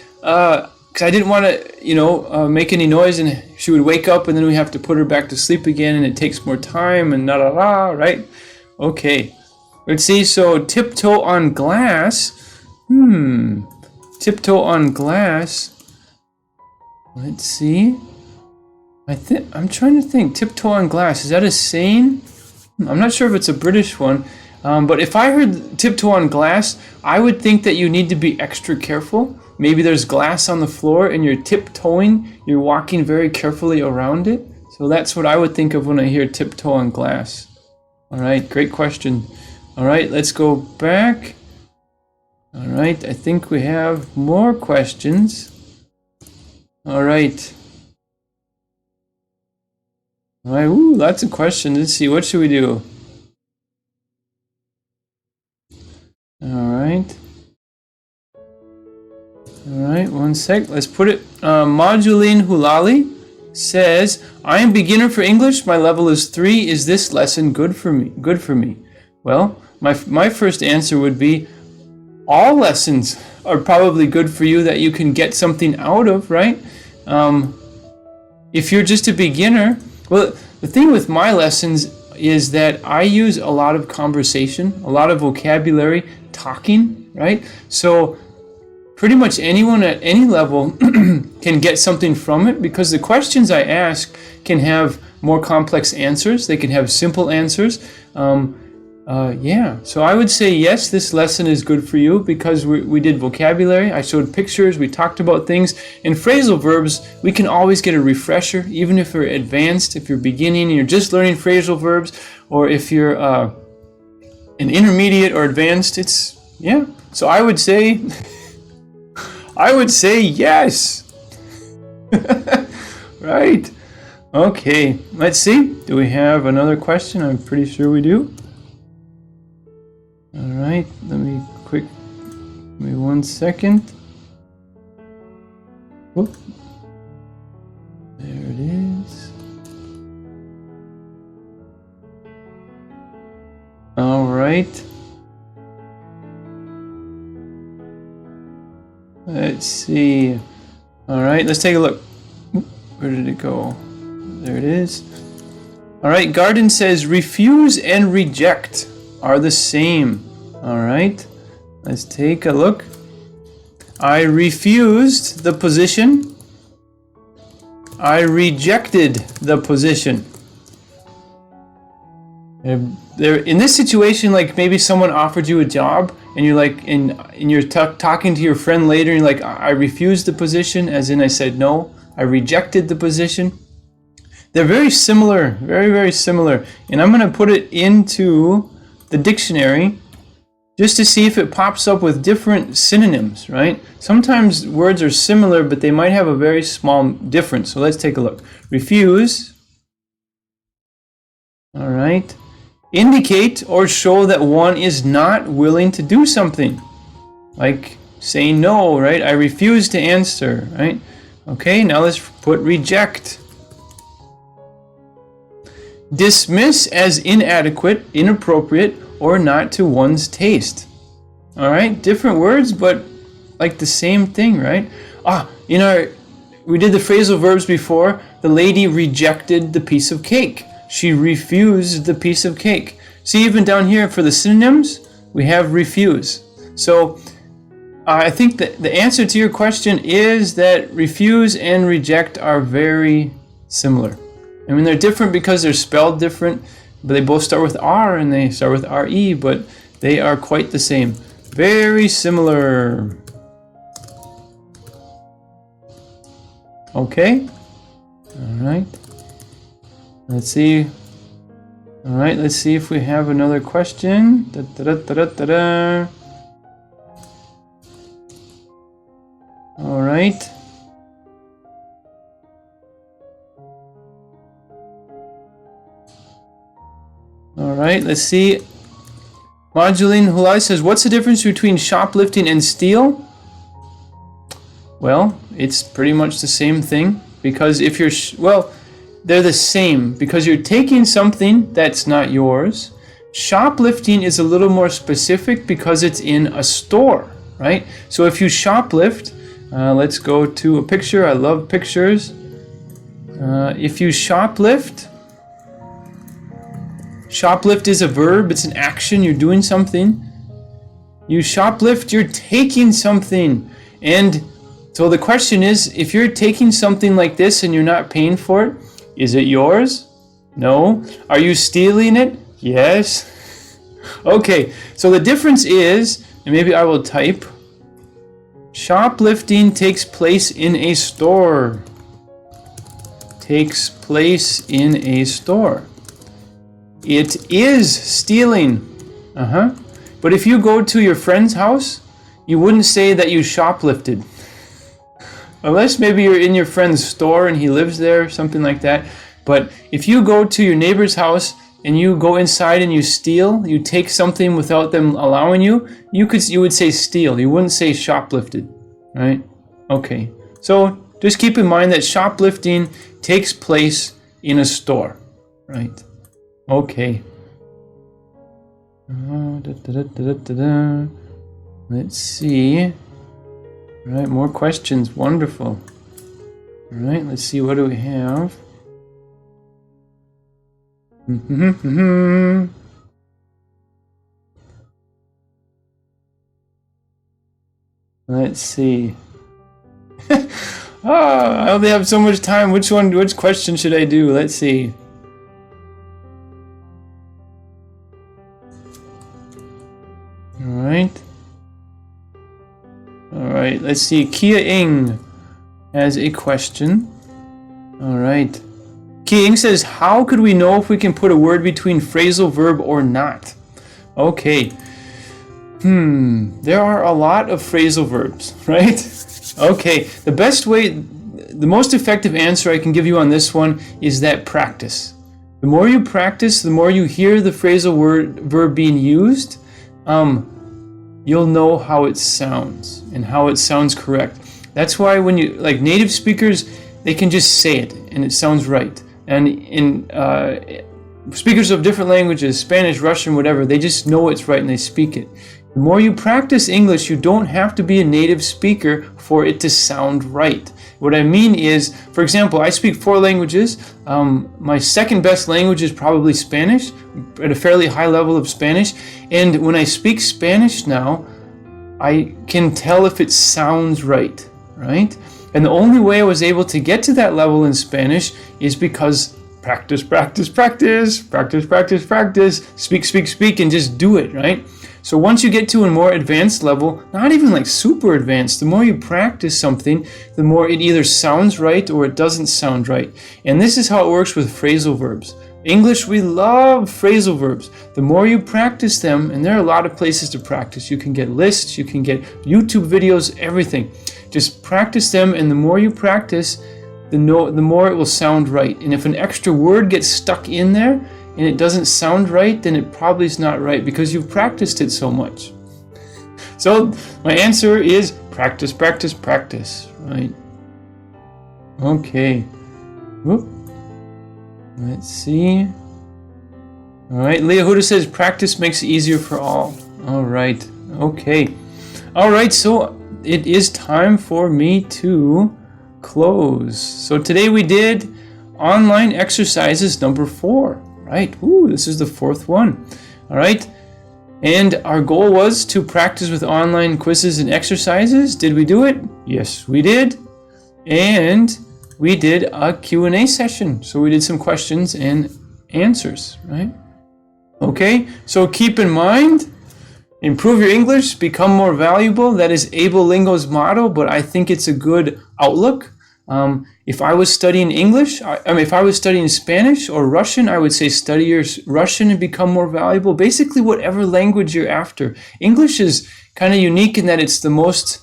because I didn't want to, make any noise, and she would wake up, and then we have to put her back to sleep again, and it takes more time, and right? Okay, let's see. So tiptoe on glass. Tiptoe on glass. Let's see. I'm trying to think. Tiptoe on glass. Is that a saying? I'm not sure if it's a British one. But if I heard tiptoe on glass, I would think that you need to be extra careful. Maybe there's glass on the floor and you're tiptoeing. You're walking very carefully around it. So that's what I would think of when I hear tiptoe on glass. All right, great question. All right, let's go back. All right, I think we have more questions. All right. All right, ooh, lots of questions. Let's see, what should we do? All right, one sec. Let's put it. Moduline Hulali says, I am beginner for English. My level is 3. Is this lesson good for me? Good for me. Well, my first answer would be all lessons are probably good for you that you can get something out of, right? If you're just a beginner, well, the thing with my lessons is that I use a lot of conversation, a lot of vocabulary, talking, right? So pretty much anyone at any level can get something from it, because the questions I ask can have more complex answers. They can have simple answers. So I would say yes, this lesson is good for you because we did vocabulary, I showed pictures, we talked about things. In phrasal verbs, we can always get a refresher, even if you're advanced, if you're beginning and you're just learning phrasal verbs, or if you're an intermediate or advanced, So I would say yes. Right. Okay, let's see. Do we have another question? I'm pretty sure we do. All right, give me 1 second. Whoop. There it is. All right. Let's see. All right, let's take a look. Where did it go? There it is. All right, Garden says refuse and reject are the same. All right, let's take a look. I refused the position. I rejected the position. In this situation, like maybe someone offered you a job and you're like, and you're talking to your friend later and you're like, I refused the position, as in I said no, I rejected the position. They're very similar, very, very similar. And I'm going to put it into the dictionary just to see if it pops up with different synonyms, right? Sometimes words are similar, but they might have a very small difference. So let's take a look. Refuse. All right. Indicate or show that one is not willing to do something. Like saying no, right? I refuse to answer, right? Okay, now let's put reject. Dismiss as inadequate, inappropriate, or not to one's taste. All right, different words, but like the same thing, right? We did the phrasal verbs before. The lady rejected the piece of cake. She refused the piece of cake. See, even down here for the synonyms, we have refuse. So I think that the answer to your question is that refuse and reject are very similar. I mean, they're different because they're spelled different, but they both start with R and they start with RE, but they are quite the same. Very similar. Okay. All right. Let's see. All right, let's see if we have another question. All right. All right, let's see. Moduline Hulai says, what's the difference between shoplifting and steal? Well, it's pretty much the same thing, because if you're, they're the same, because you're taking something that's not yours. Shoplifting is a little more specific because it's in a store, right? So if you shoplift, Let's go to a picture. I love pictures. If you shoplift, shoplift is a verb. It's an action. You're doing something. You shoplift, you're taking something. And so the question is, if you're taking something like this and you're not paying for it, is it yours? No. Are you stealing it? Yes. Okay, so the difference is, and maybe I will type, shoplifting takes place in a store. Takes place in a store. It is stealing. But if you go to your friend's house, you wouldn't say that you shoplifted. Unless maybe you're in your friend's store and he lives there, something like that. But if you go to your neighbor's house and you go inside and you steal, you take something without them allowing you, you would say steal. You wouldn't say shoplifted, right? Okay. So just keep in mind that shoplifting takes place in a store, right? Okay. Let's see. All right, more questions. Wonderful. All right, let's see. What do we have? Let's see. I only have so much time. Which question should I do? Let's see. All right, let's see. Kia Ing has a question. All right. Kia Ing says, how could we know if we can put a word between phrasal verb or not? Okay. There are a lot of phrasal verbs, right? Okay, the most effective answer I can give you on this one is that practice. The more you practice, the more you hear the phrasal verb being used, you'll know how it sounds and how it sounds correct. That's why when you, like native speakers, they can just say it and it sounds right. And in speakers of different languages, Spanish, Russian, whatever, they just know it's right and they speak it. The more you practice English, you don't have to be a native speaker for it to sound right. What I mean is, for example, I speak 4 languages. My second best language is probably Spanish, at a fairly high level of Spanish. And when I speak Spanish now, I can tell if it sounds right, right? And the only way I was able to get to that level in Spanish is because practice, practice, practice, practice, practice, practice, speak, and just do it, right? So once you get to a more advanced level, not even like super advanced, the more you practice something, the more it either sounds right or it doesn't sound right. And this is how it works with phrasal verbs. English, we love phrasal verbs. The more you practice them, and there are a lot of places to practice. You can get lists, you can get YouTube videos, everything. Just practice them, and the more you practice, the more it will sound right. And if an extra word gets stuck in there, and it doesn't sound right, then it probably is not right because you've practiced it so much. So my answer is practice, practice, practice, right? Okay. Whoop. Let's see. All right, Leah Huda says practice makes it easier for all. All right, okay. All right, so it is time for me to close. So today we did online exercises number 4. Right, ooh, this is the 4th one. All right, and our goal was to practice with online quizzes and exercises. Did we do it? Yes, we did. And we did a Q&A session. So we did some questions and answers, right? Okay, so keep in mind, improve your English, become more valuable. That is AbleLingo's motto, but I think it's a good outlook. If I was studying English, if I was studying Spanish or Russian, I would say study your Russian and become more valuable. Basically, whatever language you're after. English is kind of unique in that it's the most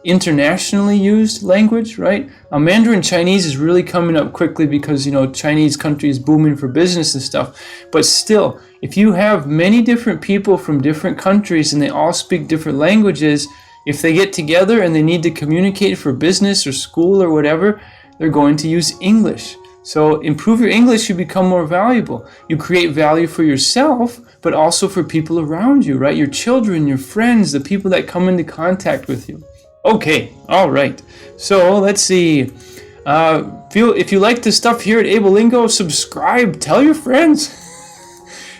internationally used language, right? Mandarin Chinese is really coming up quickly because, Chinese country is booming for business and stuff. But still, if you have many different people from different countries and they all speak different languages, if they get together and they need to communicate for business or school or whatever, they're going to use English. So improve your English, you become more valuable. You create value for yourself, but also for people around you, right? Your children, your friends, the people that come into contact with you. Okay, all right. So let's see. If you like the stuff here at Ablelingo, subscribe. Tell your friends.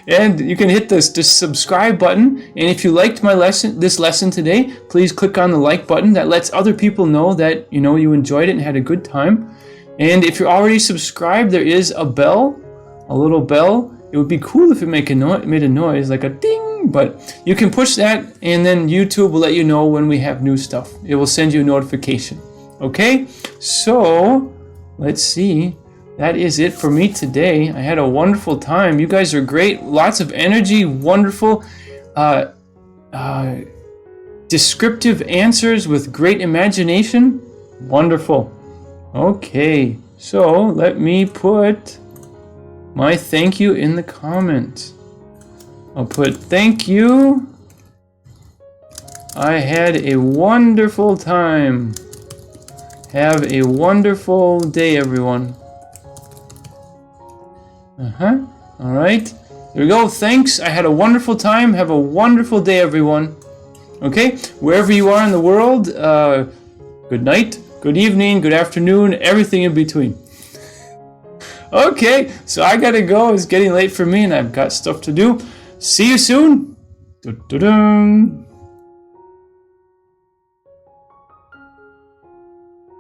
And you can hit this subscribe button. And if you liked this lesson today, please click on the like button. That lets other people know that you enjoyed it and had a good time. And if you're already subscribed, there is a bell, a little bell. It would be cool if it made a noise like a ding. But you can push that, and then YouTube will let you know when we have new stuff. It will send you a notification. Okay? So let's see. That is it for me today. I had a wonderful time. You guys are great. Lots of energy. Wonderful. Descriptive answers with great imagination. Wonderful. Okay. So let me put my thank you in the comments. I'll put thank you. I had a wonderful time. Have a wonderful day, everyone. All right. There we go. Thanks. I had a wonderful time. Have a wonderful day, everyone. Okay. Wherever you are in the world, good night, good evening, good afternoon, everything in between. Okay. So I gotta go. It's getting late for me, and I've got stuff to do. See you soon. Dun-dun-dun.